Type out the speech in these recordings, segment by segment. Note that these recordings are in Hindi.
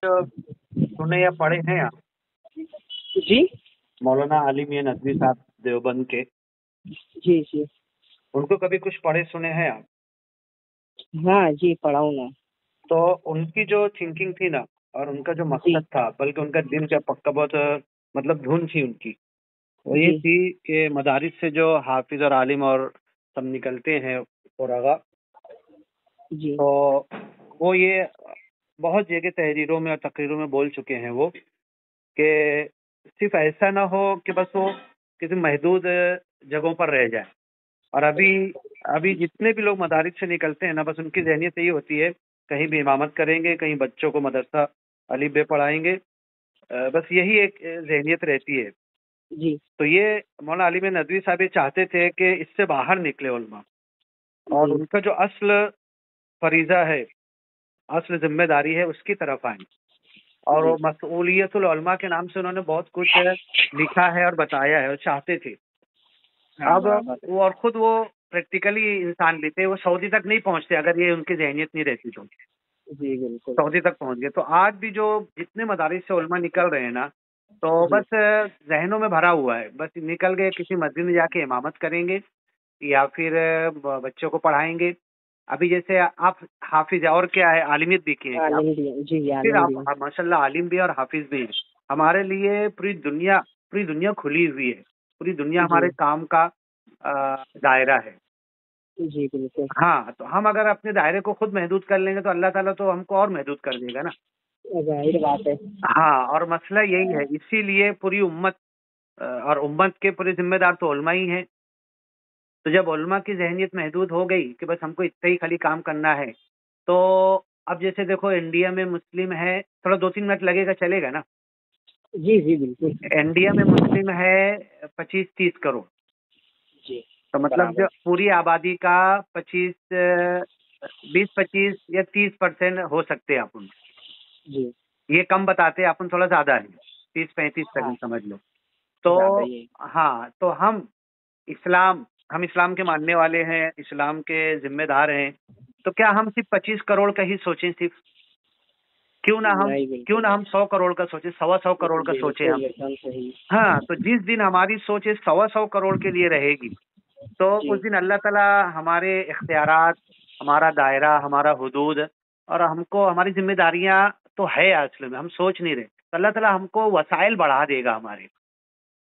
सुने या पढ़े हैं आप? जी मौलाना आली मियां नदवी साहब देवबंद के, जी जी। उनको कभी कुछ पढ़े सुने हैं आप? हाँ जी, पढ़ा हूँ मैं। तो उनकी जो थिंकिंग थी ना, और उनका जो जी मकसद था, बल्कि उनका दिल का पक्का बहुत मतलब धुन थी उनकी, वो ये जी थी कि मदारिस से जो हाफिज और आलिम और सब निकलते हैं फुरागा, जी तो वो ये बहुत जगह तहरीरों में और तकरीरों में बोल चुके हैं वो, कि सिर्फ ऐसा ना हो कि बस वो किसी महदूद जगहों पर रह जाए। और अभी अभी जितने भी लोग मदारिस से निकलते हैं ना, बस उनकी जहनियत यही होती है, कहीं भी इमामत करेंगे, कहीं बच्चों को मदरसा अलीफ बे पढ़ाएंगे। बस यही एक जहनियत रहती है। जी तो ये मौलाना अली में नदवी साहब ये चाहते थे कि इससे बाहर निकले उलमा, और जी उनका जो असल फरीजा है, असल जिम्मेदारी है, उसकी तरफ आए। और वो जी। मसऊलियतुल उलमा के नाम से उन्होंने बहुत कुछ लिखा है और बताया है और चाहते थे। हाँ, अब बराबर। वो और खुद वो प्रैक्टिकली इंसान भी थे, वो सऊदी तक नहीं पहुंचते अगर ये उनकी जहनियत नहीं रहती तो। जी बिल्कुल। सऊदी तक पहुंच गए। तो आज भी जो जितने मदारिस से उलमा निकल रहे हैं ना, तो जी बस जहनों में भरा हुआ है, बस निकल गए किसी मस्जिद में जाके इमामत करेंगे, या फिर बच्चों को पढ़ाएंगे। अभी जैसे आप हाफिज है, और क्या है, आलिमियत भी किए हैं क्या आप? आलिम भी हैं, जी फिर आलिम भी आप हैं। माशाल्लाह आलिम भी और हाफिज भी हैं। हमारे लिए पूरी दुनिया खुली हुई है, पूरी दुनिया हमारे जी काम का दायरा है। जी बिल्कुल। हाँ, तो हम अगर अपने दायरे को खुद महदूद कर लेंगे तो अल्लाह ताला तो हमको और महदूद कर देगा ना। जाहिर बात है। हाँ, और मसला यही है, इसीलिए पूरी उम्मत और उम्मत के पूरे जिम्मेदार तो उलमा ही हैं। तो जब उलमा की ज़हनियत महदूद हो गई कि बस हमको इतना ही खाली काम करना है, तो अब जैसे देखो इंडिया में मुस्लिम है, थोड़ा 2-3 मिनट लगेगा, चलेगा ना? जी जी बिल्कुल। इंडिया में मुस्लिम है 25-30 करोड़। जी तो मतलब बराबर। जो पूरी आबादी का 20-25 या 30% हो सकते हैं अपन। जी ये कम बताते हैं, अपन थोड़ा ज्यादा है, 30-35 तक हाँ, समझ लो। तो ज्यादा ही है। हाँ, तो हम इस्लाम के मानने वाले हैं, इस्लाम के जिम्मेदार हैं। तो क्या हम सिर्फ 25 करोड़ का ही सोचें? सिर्फ क्यों ना हम नहीं, क्यों बिल्कुल ना हम 100 करोड़ का सोचें, 125 करोड़ का सोचें हम। बिल्कुल एकदम सही। हाँ, तो जिस दिन हमारी सोच इस 125 करोड़ के लिए रहेगी, तो उस जी दिन अल्लाह ताला हमारे इख्तियारात, हमारा दायरा, हमारा हुदूद, और हमको हमारी जिम्मेदारियां तो है असल में, हम सोच नहीं रहे, तो अल्लाह ताला हमको वसाइल बढ़ा देगा हमारे,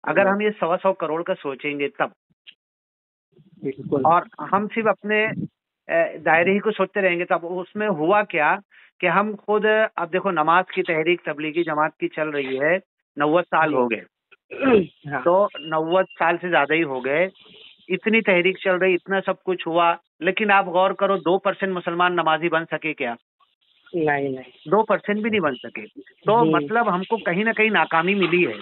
अगर जी हम ये 125 करोड़ का सोचेंगे तब। बिल्कुल। और हम सिर्फ अपने दायरे ही को सोचते रहेंगे, तब उसमें हुआ क्या कि हम खुद, अब देखो नमाज की तहरीक तबलीगी जमात की चल रही है, 90 साल जी हो गए। हाँ। तो 90 साल से ज्यादा ही हो गए, इतनी तहरीक चल रही, इतना सब कुछ हुआ, लेकिन आप गौर करो 2% मुसलमान नमाजी बन सके क्या? नहीं नहीं। 2% भी नहीं बन सके। तो जी मतलब हमको कहीं ना कहीं नाकामी मिली है।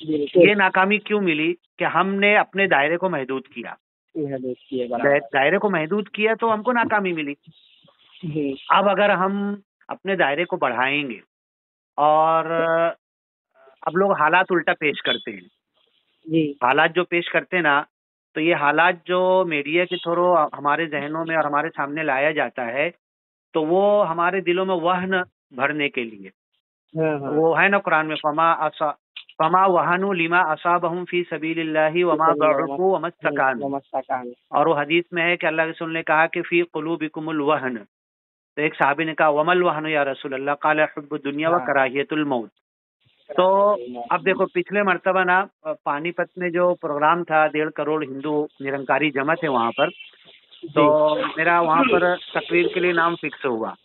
बिल्कुल। ये नाकामी क्यों मिली? कि हमने अपने दायरे को महदूद किया। यह देखिए बराबर। दायरे को महदूद किया तो हमको नाकामी मिली। जी अब अगर हम अपने दायरे को बढ़ाएंगे, और अब लोग हालात उल्टा पेश करते हैं, जी हालात जो पेश करते हैं ना, तो ये हालात जो मीडिया के थ्रू हमारे जहनों में और हमारे सामने लाया जाता है, तो वो हमारे दिलों में वहन भरने के लिए। हाँ हाँ। वो है ना कुरान में, फमा वहानु लिमा असाबहुम फी सबीलिल्लाहि वमा दअफू वमस्तकानु। नमस्कार। और वो हदीस में है कि अल्लाह के रसूल ने कहा कि फी कुलूबिकुमुल वहन। तो एक साहबी ने कहा वमल वहन या रसूल अल्लाह, काल हुब्बुद दुनिया व हाँ, कराहियतुल मौत। तो अब देखो पिछले मर्तबा ना पानीपत में जो प्रोग्राम था, 1.5 करोड़ हिंदू निरंकारी जमा थे वहां पर। तो जी। मेरा वहां पर तकरीर के लिए नाम फिक्स हुआ।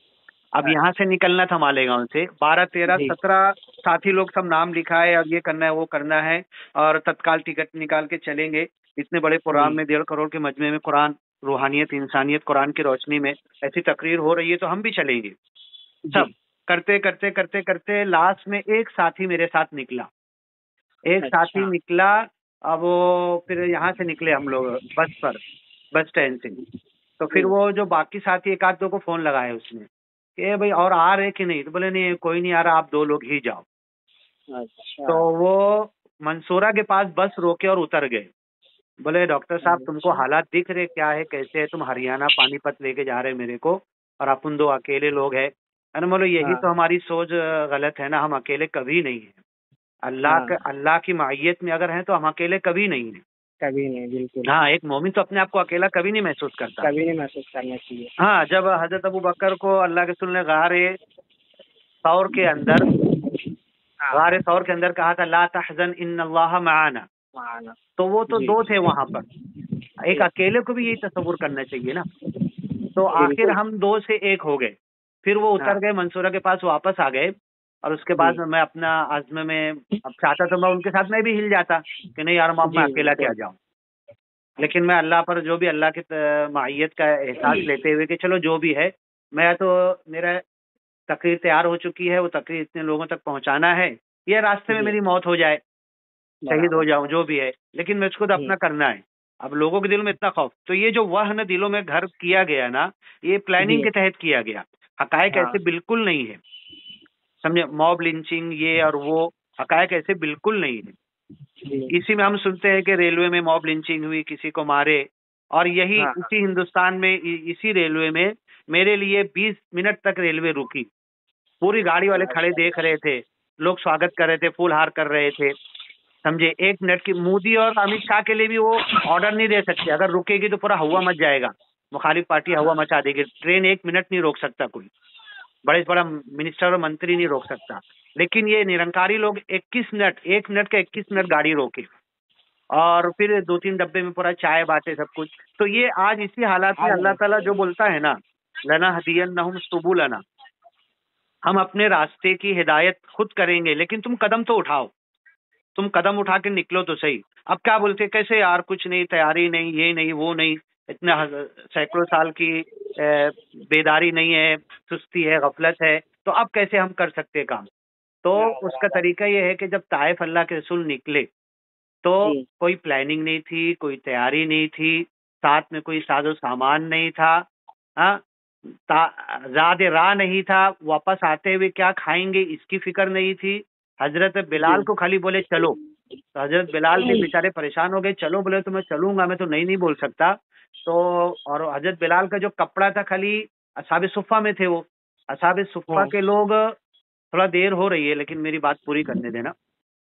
अब यहाँ से निकलना था मालेगांव से, 12-13-17 साथी लोग, सब नाम लिखा है, और ये करना है वो करना है, और तत्काल टिकट निकाल के चलेंगे। इतने बड़े प्रोग्राम जी में 1.5 करोड़ के मजमे में कुरान, रूहानियत, इंसानियत, कुरान की रोशनी में ऐसी तकरीर हो रही है, तो हम भी चलेंगे। जी। सब करते करते करते करते लास्ट में एक साथी मेरे साथ निकला, एक साथी अच्छा। निकला। अब वो फिर यहाँ से निकले हम लोग बस पर, बस स्टैंड से। तो फिर जी। वो जो बाकी साथी, एक आध दो को फोन लगाया उसने कि भाई और आ रहे कि नहीं, तो बोले नहीं कोई नहीं आ रहा, आप 2 लोग ही जाओ। अच्छा। तो वो मंसूरा के पास बस रोके और उतर गए। बोले डॉक्टर साहब तुमको अच्छा। हालात दिख रहे क्या है, कैसे है, तुम हरियाणा पानीपत लेके जा रहे मेरे को, और अपन 2 अकेले लोग हैं। अरे बोलो यही हाँ तो हमारी सोच गलत है ना, हम अकेले कभी नहीं है। हाँ, अल्लाह की मायत में अगर हैं तो हम अकेले कभी नहीं है। कभी नहीं, बिल्कुल हाँ, एक मोमिन तो अपने आप को अकेला कभी नहीं महसूस करता। कभी नहीं महसूस करना चाहिए। हाँ, जब हजरत अबू बकर को अल्लाह के रसूल ने सौर के अंदर हाँ गारे सौर के अंदर कहा था ला तहज़न इन्नल्लाह मआना, माना। तो वो तो जी दो थे वहां पर, एक जी, अकेले को भी यही तस्वुर करना चाहिए ना। तो आखिर बिल्कुल। हम दो से एक हो गए, फिर वो हाँ उतर गए, मंसूरा के पास वापस आ गए। और उसके जी बाद में मैं अपना आज़म में अब चाहता तो मैं उनके साथ में भी हिल जाता कि नहीं यार मैं जी, अकेला क्या बिल्कुल। जाऊं, लेकिन मैं अल्लाह पर जो भी अल्लाह की माहियत का एहसास लेते हुए कि चलो जो भी है, मैं तो मेरा तकरीर तैयार हो चुकी है, वो तकरीर इतने लोगों तक पहुंचाना है, ये रास्ते में जी, मेरी मौत हो जाए, शहीद हो बराबर। जाऊं, जो भी है, लेकिन मुझको तो अपना करना है। अब लोगों के दिल में इतना खौफ, तो ये जो वहन दिलों में घर किया गया ना, ये प्लानिंग जी के तहत किया गया। हकायक हाँ ऐसे बिल्कुल नहीं है, समझे, मॉब लिंचिंग ये और वो, हकायक ऐसे बिल्कुल नहीं है। जी इसी में हम सुनते हैं कि रेलवे में मॉब लिंचिंग हुई, किसी को मारे, और यही हाँ इसी हिंदुस्तान में इसी रेलवे में मेरे लिए 20 मिनट तक रेलवे रुकी, पूरी गाड़ी वाले खड़े माशाल्लाह। देख रहे थे, लोग स्वागत कर रहे थे, फूल हार कर रहे थे, समझे। 1 मिनट की मोदी और अमित शाह के लिए भी वो ऑर्डर नहीं दे सकते, अगर रुकेगी तो पूरा हवा मच जाएगा, मुखालिफ पार्टी हवा मचा देगी, ट्रेन 1 मिनट नहीं रोक सकता कोई, बड़े से बड़ा मिनिस्टर और मंत्री नहीं रोक सकता। लेकिन ये निरंकारी लोग 21 मिनट, 1 मिनट का 21 मिनट गाड़ी रोके, और फिर 2-3 डब्बे में पूरा चाय बांटे, सब कुछ। तो ये आज इसी हालात में अल्लाह ताला जो बोलता है ना, लना हदियन्नहुम सुबुलना, हम अपने रास्ते की हिदायत खुद करेंगे, लेकिन तुम कदम तो उठाओ, तुम कदम उठा के निकलो तो सही। अब क्या बोलते, कैसे यार, कुछ नहीं, तैयारी नहीं, ये नहीं वो नहीं, इतना सैकड़ों साल की बेदारी नहीं है, सुस्ती है, गफलत है, तो अब कैसे हम कर सकते काम। तो हाँ उसका बराबर। तरीका ये है कि जब ताइफ अल्लाह के रसूल निकले तो जी कोई प्लानिंग नहीं थी, कोई तैयारी नहीं थी, साथ में कोई साजो सामान नहीं था, हाँ, ज़्यादा राह नहीं था, वापस आते हुए क्या खाएंगे इसकी फिक्र नहीं थी। हजरत जी बिलाल को खाली बोले चलो, तो हजरत बिलाल भी बेचारे परेशान हो गए, चलो बोले तो मैं चलूंगा, मैं तो नहीं नहीं बोल सकता। तो और हजरत बिलाल का जो कपड़ा था खाली असहाबे सुफ़ा में थे, वो असहाबे सुफ़ा हाँ के लोग, थोड़ा देर हो रही है लेकिन मेरी बात पूरी करने देना।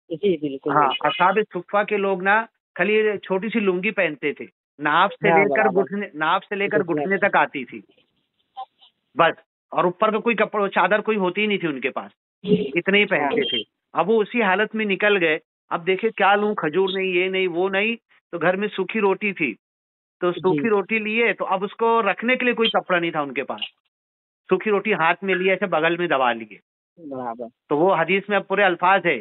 जी, बिल्कुल हाँ, बिल्कुल। असहाबे सुफ़ा के लोग ना खाली छोटी सी लुंगी पहनते थे, हाँ बराबर। नाफ से लेकर घुटने घुटने तक। तक आती थी बस, और ऊपर का कोई कपड़ा चादर कोई होती ही नहीं थी उनके पास, इतने ही हाँ पहनते थे। अब वो उसी हालत में निकल गए। अब देखे क्या लूं, खजूर नहीं, ये नहीं वो नहीं, तो घर में सूखी रोटी थी, तो सूखी जी रोटी लिए, तो अब उसको रखने के लिए कोई कपड़ा नहीं था उनके पास, सूखी रोटी हाथ में लिए, ऐसे बगल में दबा लिए। बराबर। तो वो हदीस में अब पूरे अल्फाज है,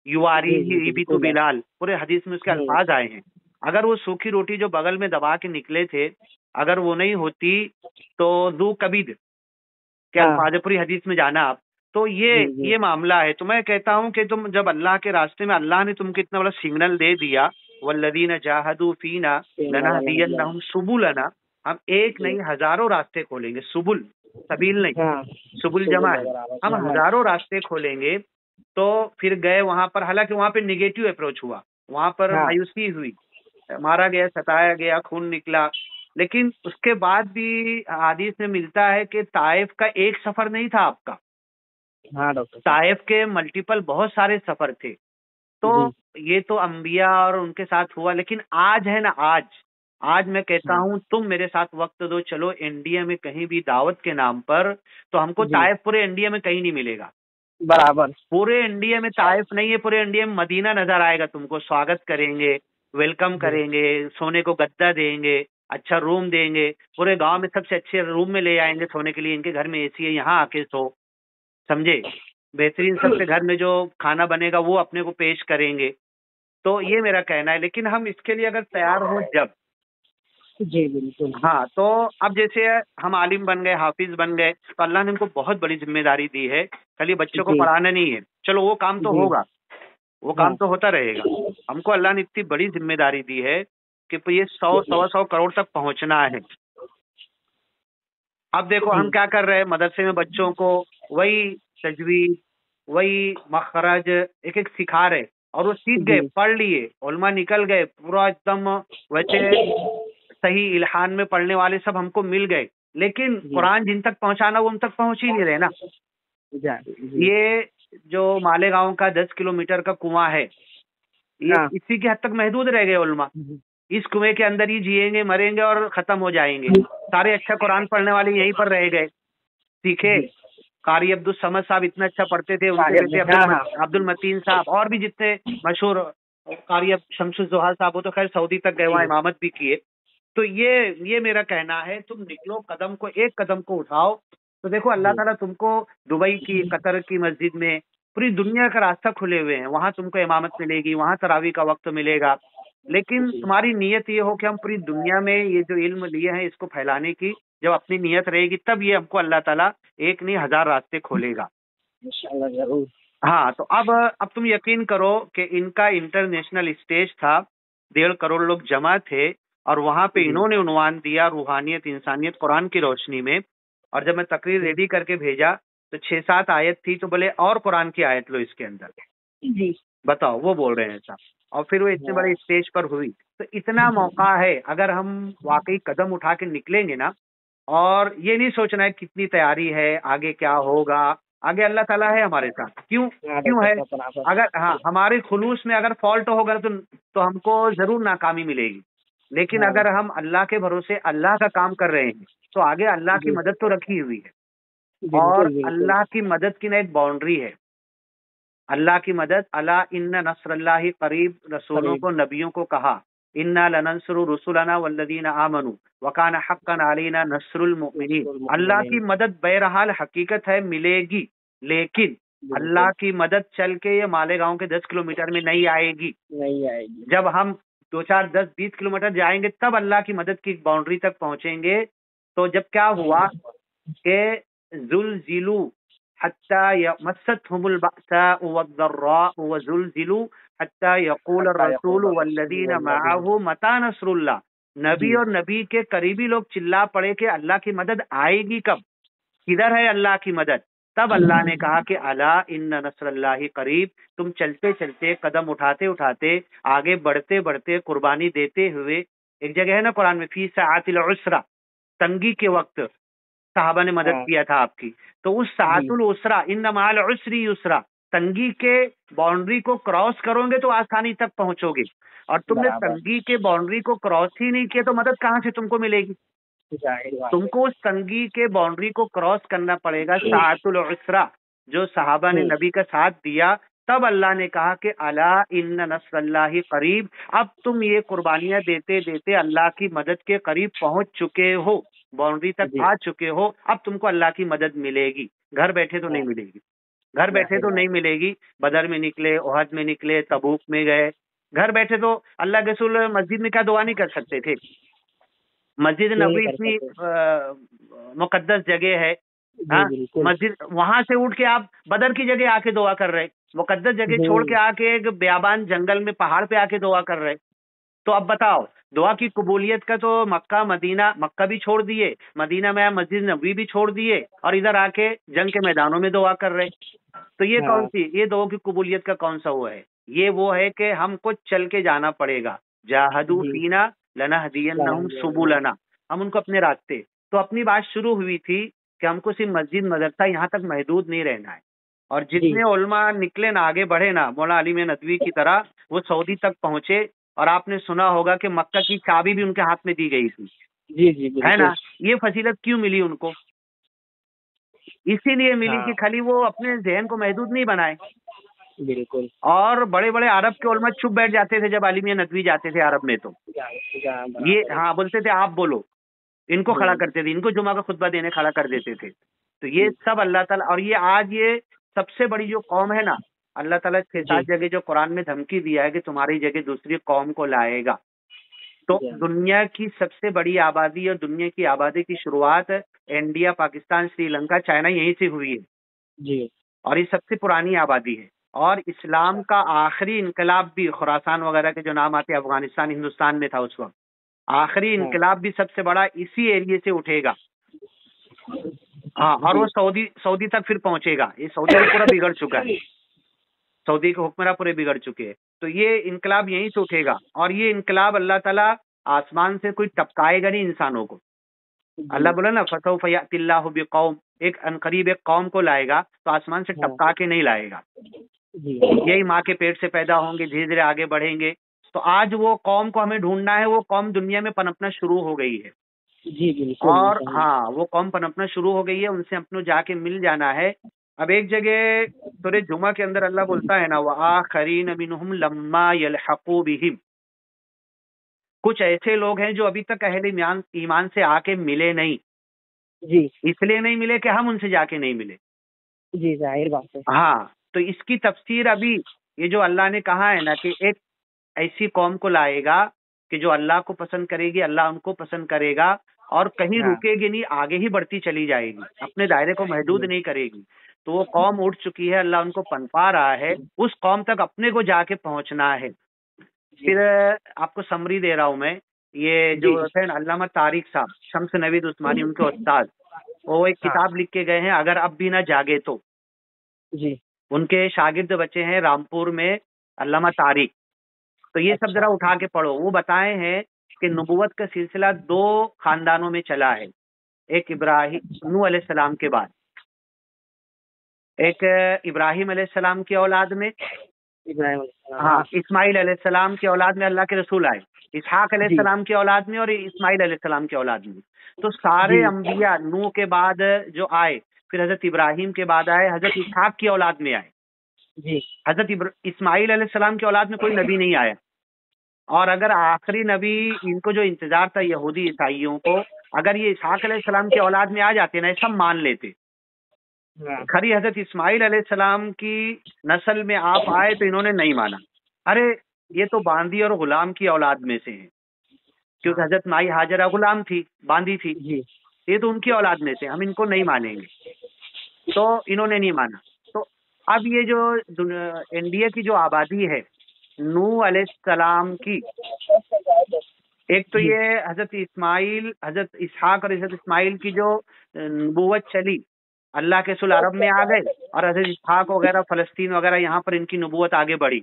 युवारी जी जी, ही भी तो बिल्कुल है। बिलाल, पूरे हदीस में उसके अल्फाज आए हैं। अगर वो सूखी रोटी जो बगल में दबा के निकले थे, अगर वो नहीं होती तो दू कबीद के हाँ अल्फाज है, पूरी हदीस में जाना आप। तो जी जी ये मामला है। तो मैं कहता हूं कि तुम जब अल्लाह के रास्ते में, अल्लाह ने तुमको इतना बड़ा सिग्नल दे दिया, वल्लदीन जाहदू फीना लनहदियन्नहुम सुबुलना, हम एक जी नहीं हजारों रास्ते खोलेंगे, सुबुल, सबील नहीं, हाँ, सुबुल सुबुल जमा है है, बराबर, हम जमा है। हजारों रास्ते खोलेंगे। तो फिर गए वहां पर, हालांकि वहां पे निगेटिव अप्रोच हुआ, वहां पर हाँ मायूसी हुई, मारा गया, सताया गया, खून निकला, लेकिन उसके बाद भी हदीस में मिलता है कि ताइफ का एक सफर नहीं था आपका, हाँ डॉक्टर साहब। ताइफ के मल्टीपल बहुत सारे सफर थे। तो जी ये तो अंबिया और उनके साथ हुआ, लेकिन आज है ना, आज आज मैं कहता हाँ हूं तुम मेरे साथ वक्त दो, चलो इंडिया में कहीं भी दावत के नाम पर, तो हमको जी, ताइफ पूरे इंडिया में कहीं नहीं मिलेगा। बराबर। पूरे इंडिया में ताइफ नहीं है, पूरे इंडिया में मदीना नजर आएगा तुमको, स्वागत करेंगे, वेलकम जी करेंगे, सोने को गद्दा देंगे, अच्छा रूम देंगे, पूरे गांव में सबसे अच्छे रूम में ले आएंगे सोने के लिए, इनके घर में एसी है, यहाँ आके सो, समझे। बेहतरीन सबके घर में जो खाना बनेगा वो अपने को पेश करेंगे। तो ये मेरा कहना है, लेकिन हम इसके लिए अगर तैयार हो जब, जी बिल्कुल। हाँ, तो अब जैसे हम आलिम बन गए, हाफिज बन गए, तो अल्लाह ने हमको बहुत बड़ी जिम्मेदारी दी है, खाली बच्चों को जी पढ़ाना नहीं है, चलो वो काम तो जी होगा, वो काम हाँ तो होता रहेगा। हमको अल्लाह ने इतनी बड़ी जिम्मेदारी दी है कि ये 100 100 करोड़ तक पहुंचना है। अब देखो हम जी क्या कर रहे हैं, मदरसे में बच्चों को वही तजवीज, वही मखरज एक एक सिखा रहे, और वो सीख गए, जी पढ़ लिए, उलमा निकल गए, पूरा एकदम वैसे सही इल्हान में पढ़ने वाले सब हमको मिल गए, लेकिन जी कुरान जिन तक पहुंचाना वो उन तक पहुंच ही नहीं रहे ना। जी। ये जो मालेगांव का 10 किलोमीटर का कुआं है, ये हाँ। इसी की हद तक महदूद रह गए उलमा। इस कुएं के अंदर ही जिएंगे, मरेंगे और खत्म हो जाएंगे। सारे अच्छा कुरान पढ़ने वाले यहीं पर रह गए, सीखे। कारी अब्दुल समद साहब इतना अच्छा पढ़ते थे, उनके बेटे हाँ। अब्दुल मतीन साहब और भी जितने मशहूर कारी शमसुद्दौहा साहब, वो तो खैर सऊदी तक गए, वहाँ इमामत भी किए। तो ये मेरा कहना है, तुम निकलो, कदम को एक कदम को उठाओ, तो देखो अल्लाह ताला तुमको दुबई की, कतर की मस्जिद में पूरी दुनिया का रास्ता खुले हुए हैं, वहां तुमको इमामत मिलेगी, वहां तरावी का वक्त मिलेगा। लेकिन तुम्हारी नीयत ये हो कि हम पूरी दुनिया में ये जो इल्म लिए हैं इसको फैलाने की, जब अपनी नीयत रहेगी तब ये हमको अल्लाह ताला एक नहीं 1000 रास्ते खोलेगा। इंशाल्लाह जरूर। हाँ, तो अब तुम यकीन करो कि इनका इंटरनेशनल स्टेज था, 1.5 करोड़ लोग जमा थे, और वहां पे इन्होंने उन्वान दिया रूहानियत इंसानियत कुरान की रोशनी में। और जब मैं तकरीर रेडी करके भेजा तो 6-7 आयत थी, तो बोले और कुरान की आयत लो इसके अंदर। जी। बताओ, वो बोल रहे हैं ऐसा। और फिर वो इतने बड़े स्टेज पर हुई। तो इतना मौका है, अगर हम वाकई कदम उठा के निकलेंगे ना, और ये नहीं सोचना है कितनी तैयारी है, आगे क्या होगा, आगे अल्लाह ताला है हमारे साथ। क्यों है? अगर हाँ, हमारे खुलूस में अगर फॉल्ट होगा तो हमको जरूर नाकामी मिलेगी। लेकिन अगर हम अल्लाह के भरोसे अल्लाह का काम कर रहे हैं, तो आगे अल्लाह की मदद तो रखी हुई है। और अल्लाह की मदद की ना एक बाउंड्री है, अल्लाह की मदद, अला इन्ना नस्रल्लाहि करीब, रसूलों को, नबियों को कहा, इन्ना लनंसुरु रुसुलना वल्लदीना आमनु वकाना हक्कन अलैना नस्रुल मुमिनीन। अल्लाह की मदद बहरहाल हकीकत है, मिलेगी। लेकिन अल्लाह की मदद चल के ये मालेगांव के 10 किलोमीटर में नहीं आएगी। जब हम 2-4-10-20 किलोमीटर जाएंगे तब अल्लाह की मदद की बाउंड्री तक पहुंचेंगे। तो जब क्या हुआ कि जुलजिलू हत्ता यमस्सतहुमुल बअसाउ वद्दर्राउ वजुलजिलू हत्ता यक़ूल अर्रसूल वल्लदीना मअहु मता नस्रुल्लाह। नबी और नबी के करीबी लोग चिल्ला पड़े कि अल्लाह की मदद आएगी कब, किधर है अल्लाह की मदद। तब अल्लाह ने कहा कि अला इन्ना नस्रल्लाहि करीब। तुम चलते चलते, कदम उठाते उठाते, आगे बढ़ते बढ़ते, कुर्बानी देते हुए, एक जगह है ना कुरान में, फी साअतिल उसरा, तंगी के वक्त साहबा ने मदद किया था आपकी। तो उस साअतुल उसरा, इन्ना माल उसरी युसरा, तंगी के बाउंड्री को क्रॉस करोगे तो आसानी तक पहुंचोगे। और तुमने तंगी के बाउंड्री को क्रॉस ही नहीं किया तो मदद कहाँ से तुमको मिलेगी? तुमको उस तंगी के बाउंड्री को क्रॉस करना पड़ेगा, साअतुल उसरा, जो साहबा ने नबी का साथ दिया। तब अल्लाह ने कहा कि अला इन्ना नस्रल्लाहि करीब। अब तुम ये कुर्बानियां देते देते अल्लाह की मदद के करीब पहुंच चुके हो, बाउंड्री तक आ चुके हो। अब तुमको अल्लाह की मदद मिलेगी, घर बैठे तो नहीं मिलेगी। घर बैठे तो नहीं मिलेगी। बदर में निकले, ओहद में निकले, तबूक में गए, घर बैठे तो अल्लाह के रसूल मस्जिद में क्या दुआ नहीं कर सकते थे? मस्जिद नबवी इतनी मुकद्दस जगह है। हाँ, मस्जिद, वहां से उठ के आप बदर की जगह आके दुआ कर रहे, मुकद्दस जगह छोड़ के आके एक बेयाबान जंगल में, पहाड़ पे आके दुआ कर रहे। तो अब बताओ, दुआ की कबूलियत का तो मक्का भी छोड़ दिए, मदीना में मस्जिद नबवी भी छोड़ दिए, और इधर आके जंग के मैदानों में दुआ कर रहे। तो ये कौन सी, ये दुआ की कबूलियत का कौन सा वो है? ये वो है कि हमको चल के जाना पड़ेगा। जाहदू फीना लनहदियन्नहुम सुबुलना, हम उनको अपने रास्ते। तो अपनी बात शुरू हुई थी कि हमको सिर्फ मस्जिद मदरसा यहाँ तक महदूद नहीं रहना है। और जितने उलमा निकले ना, आगे बढ़े ना, मौला अली में नदवी की तरह, वो सऊदी तक पहुंचे। और आपने सुना होगा कि मक्का की चाबी भी उनके हाथ में दी गई थी। है ना? ये फजीलत क्यों मिली उनको? इसीलिए मिली कि खाली वो अपने जहन को महदूद नहीं बनाए। बिल्कुल। और बड़े बड़े अरब के उलमा चुप बैठ जाते थे जब आलिमिया नदवी जाते थे अरब में, तो ये हाँ बोलते थे आप बोलो, इनको खड़ा करते थे, इनको जुमा का खुतबा देने खड़ा कर देते थे। तो ये सब अल्लाह ताला, और ये आज ये सबसे बड़ी जो कौम है ना, अल्लाह ताला 6-7 जगह जो कुरान में धमकी दिया है कि तुम्हारी जगह दूसरी कौम को लाएगा। तो दुनिया की सबसे बड़ी आबादी और दुनिया की आबादी की शुरुआत इंडिया, पाकिस्तान, श्रीलंका, चाइना, यहीं से हुई है जी। और ये सबसे पुरानी आबादी है। और इस्लाम का आखिरी इनकलाब भी खुरासान वगैरह के जो नाम आते हैं, अफगानिस्तान, हिंदुस्तान में था उस वक्त। आखिरी इनकलाब भी सबसे बड़ा इसी एरिया से उठेगा। हाँ, और वो सऊदी तक फिर पहुंचेगा। ये सऊदी पूरा बिगड़ चुका है, सऊदी के हुक्मरान पूरे बिगड़ चुके हैं। तो ये इनकलाब यहीं से उठेगा। और ये इनकलाब अल्लाह ताला आसमान से कोई टपकाएगा नहीं इंसानों को। अल्लाह जी बोला ना फसौफ यातिल्लाहु बिकौम, एक अनकरीब एक कौम को लाएगा तो आसमान से हाँ टपका के नहीं लाएगा। जी यही माँ के पेट से पैदा होंगे, धीरे धीरे आगे बढ़ेंगे। तो आज वो कौम को हमें ढूंढना है, वो कौम दुनिया में पनपना शुरू हो गई है। जी बिल्कुल और इंशाल्लाह। हाँ, वो कौम पनपना शुरू हो गई है, उनसे अपने जाके मिल जाना है। अब एक जगह सूरह जुमा के अंदर अल्लाह बोलता है ना, व आखरीन मिनहुम लम्मा यलहकू बिहिम, कुछ ऐसे लोग हैं जो अभी तक अहले ईमान ईमान से आके मिले नहीं। जी इसलिए नहीं मिले कि हम उनसे जाके नहीं मिले। जी जाहिर बात है। हाँ, तो इसकी तफसीर अभी ये जो अल्लाह ने कहा है ना कि एक ऐसी कौम को लाएगा कि जो अल्लाह को पसंद करेगी, अल्लाह उनको पसंद करेगा और कहीं हाँ रुकेगी नहीं, आगे ही बढ़ती चली जाएगी, अपने दायरे को महदूद जी नहीं करेगी। तो वो कौम उठ चुकी है, अल्लाह उनको पनपा रहा है, उस कौम तक अपने को जाके पहुंचना है। जी फिर आपको समरी दे रहा हूं मैं। ये जो जी थे ना अल्लामा तारिक साहब, शम्स नवीद उस्मानी उनके उस्ताद, वो एक हाँ किताब लिख के गए हैं, अगर अब भी ना जागे तो। जी उनके शागिर्द बच्चे हैं रामपुर में अल्लामा तारिक। तो ये सब अच्छा जरा उठा के पढ़ो। वो बताए हैं कि नबुवत का सिलसिला दो खानदानों में चला है। एक इब्राहिम नूह अलैहिस्सलाम के बाद, एक इब्राहिम अलैहिस्सलाम की औलाद में, इब्राहिम अलैहिस्सलाम हाँ, हाँ इस्माइल अलैहिस्सलाम की औलाद में अल्लाह के रसूल आए, इसहाक जी अलैहिस्सलाम की औलाद में और इस्माइल अलैहिस्सलाम की औलाद में। तो जी सारे अंबिया नूह के बाद जो आए, फिर हजरत इब्राहिम के बाद आए, हजरत इसहाक की औलाद में आए। जी हजरत इस्माइल अलैहिस्सलाम की औलाद में कोई नबी नहीं आया। और अगर आखिरी नबी, इनको जो इंतजार था यहूदी ईसाइयों को, अगर ये इसहाक अलैहिस्सलाम की औलाद में आ जाते ना, ये सब मान लेते। हाँ खरी हजरत इस्माइल अलैहिस्सलाम की नस्ल में आप आए तो इन्होंने नहीं माना। अरे ये तो बांदी और गुलाम की औलाद में से है, क्योंकि हाँ हजरत माई हाजरा गुलाम थी, बांदी थी, जी ये तो उनकी औलाद में से, हम इनको नहीं मानेंगे। तो इन्होंने नहीं माना। तो अब ये जो इंडिया की जो आबादी है नूह अलैहिस्सलाम की, एक तो जी ये हजरत इस्माइल, हजरत इसहाक और हजरत इस्माइल की जो नबूवत चली, अल्लाह के रसूल अरब में आ गए और हजरत इसहाक वगैरह फलस्तीन वगैरह यहाँ पर इनकी नबूवत आगे बढ़ी।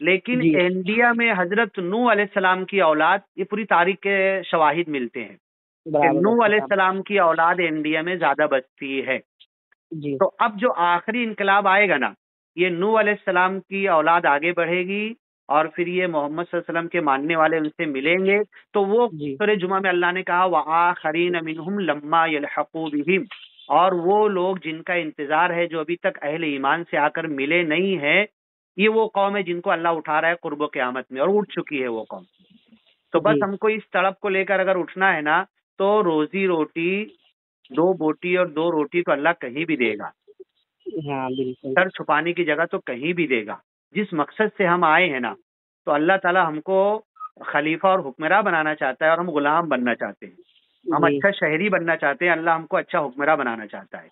लेकिन जी इंडिया में हजरत नूह अलैहिस्सलाम की औलाद, ये पूरी तारीख के शवाहिद मिलते हैं कि बराबर नूह डॉक्टर साहब। अलैहिस्सलाम की औलाद इंडिया में ज्यादा बचती है। जी तो अब जो आखिरी इनकलाब आएगा ना, ये नूह अलैहिस्सलाम की औलाद आगे बढ़ेगी और फिर ये मोहम्मद सल्लल्लाहु अलैहि वसल्लम के मानने वाले उनसे मिलेंगे। तो वो जी सूरह जुमा में अल्लाह ने कहा व आखरीन मिनहुम लम्मा यलहकू बिहिम, और वो लोग जिनका इंतजार है, जो अभी तक अहले ईमान से आकर मिले नहीं है, ये वो कौम है जिनको अल्लाह उठा रहा है कुर्ब क़यामत में, और उठ चुकी है वो कौम। तो बस जी हमको इस तड़प को लेकर अगर उठना है ना, तो रोजी रोटी, दो बोटी और दो रोटी तो अल्लाह कहीं भी देगा, हाँ बिल्कुल सर छुपाने की जगह तो कहीं भी देगा। जिस मकसद से हम आए हैं ना, तो अल्लाह ताला हमको खलीफा और हुक्मरान बनाना चाहता है और हम गुलाम बनना चाहते हैं। हम जी अच्छा शहरी बनना चाहते हैं, अल्लाह हमको अच्छा हुक्मरान बनाना चाहता है।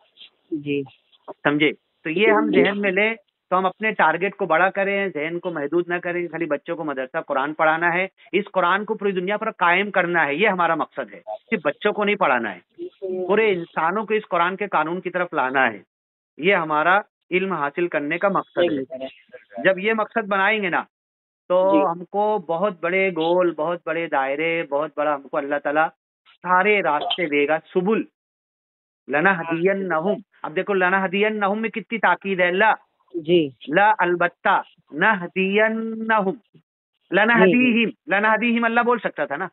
जी समझे? तो ये हम जहन में लें, तो हम अपने टारगेट को बड़ा करें, जहन को महदूद ना करें। खाली बच्चों को मदरसा कुरान पढ़ाना है, इस कुरान को पूरी दुनिया पर कायम करना है, ये हमारा मकसद है। सिर्फ बच्चों को नहीं पढ़ाना है, पूरे इंसानों को इस कुरान के कानून की तरफ लाना है। ये हमारा इल्म हासिल करने का मकसद एक है। मिनट है। जब ये मकसद बनाएंगे ना, तो जी हमको बहुत बड़े गोल, बहुत बड़े दायरे, बहुत बड़ा हमको अल्लाह ताला सारे रास्ते देगा। सुबुल लना हदियन नहुम, अब देखो लना हदियन नहुम में कितनी ताकीद है। ला जी ला अलबत्ता, न हदियन नहुम, लना हदीहिम, लना हदीहिम अल्लाह बोल सकता था ना,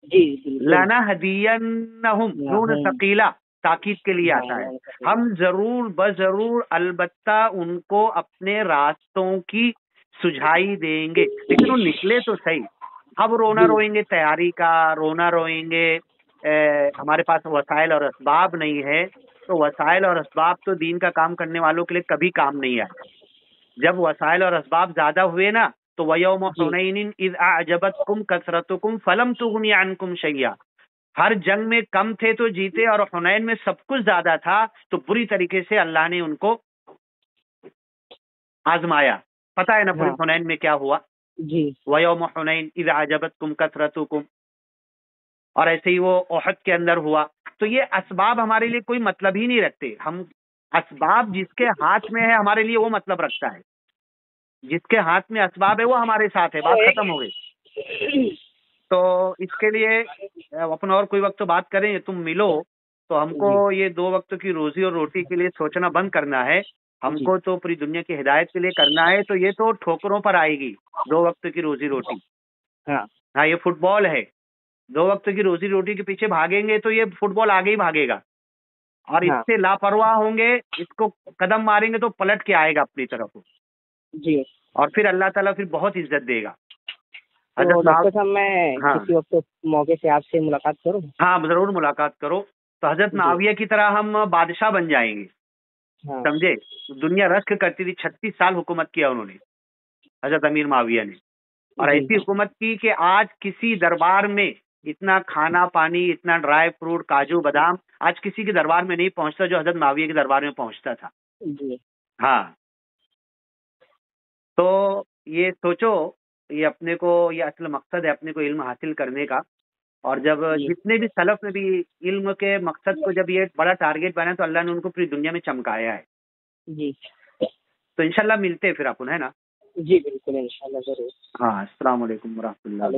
जी बिल्कुल लना हदियन नहुम, नून नहुम सकीला ताकीद के लिए आता है। हम जरूर बजरूर अलबत्ता उनको अपने रास्तों की सुझाई देंगे, लेकिन वो निकले तो सही। अब रोना जी रोएंगे तैयारी का, रोना रोएंगे हमारे पास वसाइल और असबाब नहीं है। तो वसाइल और असबाब तो दीन का काम करने वालों के लिए कभी काम नहीं आए। जब वसाइल और असबाब ज्यादा हुए ना, तो वयौम जी हुनैनिन इज़ अअजबतकुम कसरतुकुम फलम तुगनी अन्कुम शैया, हर जंग में कम थे तो जीते, और हुनैन में सब कुछ ज्यादा था तो बुरी तरीके से अल्लाह ने उनको आजमाया। पता है ना पूरी हाँ हुनैन में क्या हुआ? जी वयौम हुनैन इज़ अअजबतकुम कसरतुकुम, और ऐसे ही वो ओहद के अंदर हुआ। तो ये असबाब हमारे लिए कोई मतलब ही नहीं रखते। हम असबाब जिसके हाथ में है हमारे लिए वो मतलब रखता है, जिसके हाथ में असबाब है वो हमारे साथ है, बात खत्म हो गई। तो इसके लिए अपन और कोई वक्त तो बात करें, तुम मिलो तो हमको ये 2 वक्त की रोजी और रोटी के लिए सोचना बंद करना है। हमको तो पूरी दुनिया की हिदायत के लिए करना है। तो ये तो ठोकरों पर आएगी 2 वक्त की रोजी रोटी। हाँ, ये फुटबॉल है। 2 वक्त की रोजी रोटी के पीछे भागेंगे तो ये फुटबॉल आगे ही भागेगा, और इससे लापरवाह होंगे, इसको कदम मारेंगे तो पलट के आएगा अपनी तरफ जी। और फिर अल्लाह ताला फिर बहुत इज्जत देगा। तो डॉक्टर साहब मैं किसी वक्त मौके से आपसे मुलाकात करूं? हाँ, जरूर मुलाकात करो। तो हजरत मुआविया की तरह हम बादशाह बन जाएंगे। समझे? दुनिया रश्क करती थी, 36 साल हुकूमत किया उन्होंने, हजरत अमीर मुआविया ने, और ऐसी हुकूमत की कि आज किसी दरबार में इतना खाना पानी, इतना ड्राई फ्रूट, काजू बादाम आज किसी के दरबार में नहीं पहुंचता जो हजरत मुआविया के दरबार में पहुंचता था। हाँ, तो ये सोचो, ये अपने को, ये असल मकसद है अपने को इल्म हासिल करने का। और जब जितने भी सलफ ने भी इल्म के मकसद को जब ये बड़ा टारगेट बनाया तो अल्लाह ने उनको पूरी दुनिया में चमकाया है जी। तो इंशाल्लाह मिलते हैं फिर अपन, है ना? जी बिल्कुल, इंशाल्लाह जरूर। हाँ, अस्सलाम वालेकुम व रहमतुल्लाह।